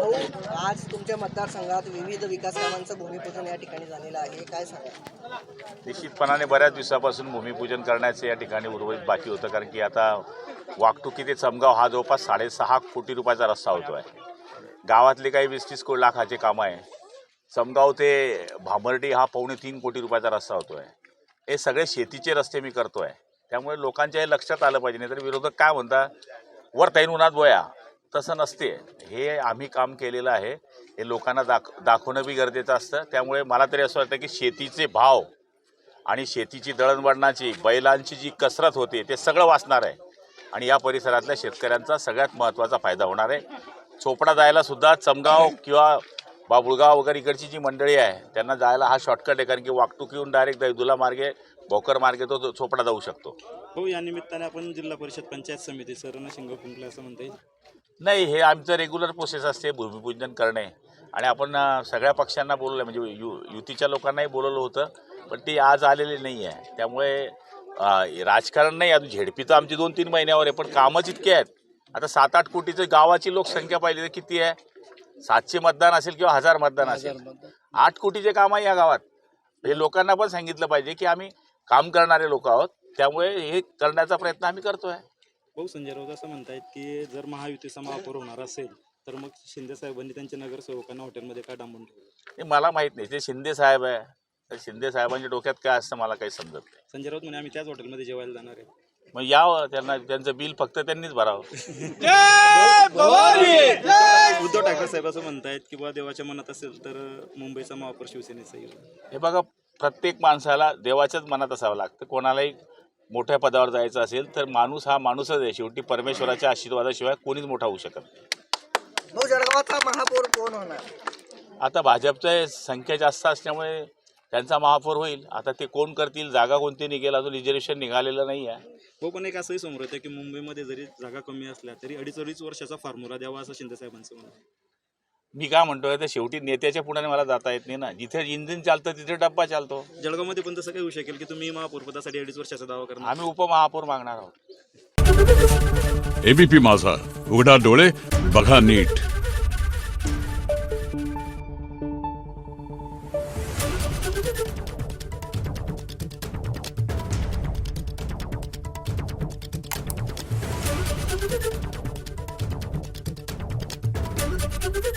आज तुमच्या मतदारसंघात विविध विकास कामांचं भूमिपूजन या ठिकाणी झालेलं आहे, काय सांगा? निश्चितपणाने बऱ्याच दिवसापासून भूमिपूजन करण्याचे या ठिकाणी उर्वरित बाकी होतं, कारण की आता वाकटुकी ते चमगाव हा जवळपास 6.5 कोटी रुपयाचा रस्ता होतो आहे. गावातले काही 20-30 लाखाचे कामं आहे. चमगाव ते भांबर्डी हा 2.25 कोटी रुपयाचा रस्ता होतो आहे. हे सगळे शेतीचे रस्ते मी करतो आहे. त्यामुळे लोकांच्या हे लक्षात आलं पाहिजे, नाही तर विरोधक काय म्हणतात, वर ताईन उन्हात बोया, तसं नसते. हे आम्ही काम केलेलं आहे, हे लोकांना दाखवणं बी गरजेचं असतं. त्यामुळे मला तरी असं वाटतं की शेतीचे भाव आणि शेतीची दळणवळणाची बैलांची जी कसरत होते ते सगळं वाचणार आहे आणि या परिसरातल्या शेतकऱ्यांचा सगळ्यात महत्त्वाचा फायदा होणार आहे. चोपडा जायला सुद्धा चमगाव किंवा बाबुळगाव वगैरे इकडची जी मंडळी आहे त्यांना जायला हा शॉर्टकट आहे, कारण की वाकटुकीहून डायरेक्ट दैदुला मार्गे भोकर मार्गे तो चोपडा जाऊ शकतो. हो, या निमित्ताने आपण जिल्हा परिषद पंचायत समिती सरण शिंग फुंकलं असं म्हणता येईल? नाही, हे आमचं रेग्युलर प्रोसेस असते भूमिपूजन करणे. आणि आपण सगळ्या पक्षांना बोलवलं, म्हणजे युतीच्या लोकांनाही बोलवलं होतं, पण ते आज आलेले नाही आहे. त्यामुळे राजकारण नाही, अजून झेडपी तर आमची 2-3 महिन्यावर आहे, पण कामच इतके आहेत. आता 7-8 कोटीचं गावाची लोकसंख्या पाहिली तर किती आहे? 700 मतदान असेल किंवा 1000 मतदान असेल. 8 कोटीचे काम आहे या गावात. हे लोकांना पण सांगितलं पाहिजे की आम्ही काम करणारे लोक आहोत, त्यामुळे हे करण्याचा प्रयत्न आम्ही करतो आहे. भाऊ, संजय राऊत असं म्हणतायत की जर महायुतीचा महापौर होणार असेल तर मग शिंदे साहेबांनी त्यांच्या नगरसेवकांना हॉटेलमध्ये का डांबून ठेवलं? हे मला माहीत नाही, ते शिंदे साहेब आहे. तर शिंदे साहेबांच्या डोक्यात काय असतं मला काही समजत नाही. संजय राऊत म्हणे आम्ही त्याच हॉटेलमध्ये जेवायला जाणार आहे. मग यावं, त्यांना त्यांचं बिल फक्त त्यांनीच भरावं. उद्धव ठाकरे साहेब असं म्हणतायत की बा देवाच्या मनात असेल तर मुंबईचा महापौर शिवसेनेचा येईल. हे बघा, प्रत्येक माणसाला देवाच्याच मनात असावं लागतं. कोणालाही मोठ्या पदावर जायचं असेल तर माणूस हा माणूसच आहे. शेवटी परमेश्वराच्या आशीर्वादाशिवाय कोणीच मोठा होऊ शकत नाही. भाऊ, जळगावचा महापौर कोण होणार? आता भाजपचं संख्या जास्त असल्यामुळे त्यांचा महापौर होईल. आता ते कोण करतील, जागा कोणती निघेल, अजून रिझर्वेशन निघालेलं नाही आहे. हो, पण एक असंही समोर येतं की मुंबईमध्ये जरी जागा कमी असल्या तरी 2.5 वर्षाचा फॉर्म्युला द्यावा असं शिंदे साहेबांचं म्हणणं. मी काय म्हणतोय, तर शेवटी नेत्याच्या पुढे मला जाता येत नाही ना. जिथे इंजिन चालतं तिथे डब्बा चालतो. जळगावमध्ये पण तसं काही होऊ शकेल की तुम्ही महापौरपदासाठी 2.5 वर्षाचा दावा करणार? आम्ही उपमहापौर मागणार आहोत. एबीपी माझा, उघडा डोळे बघा नीट.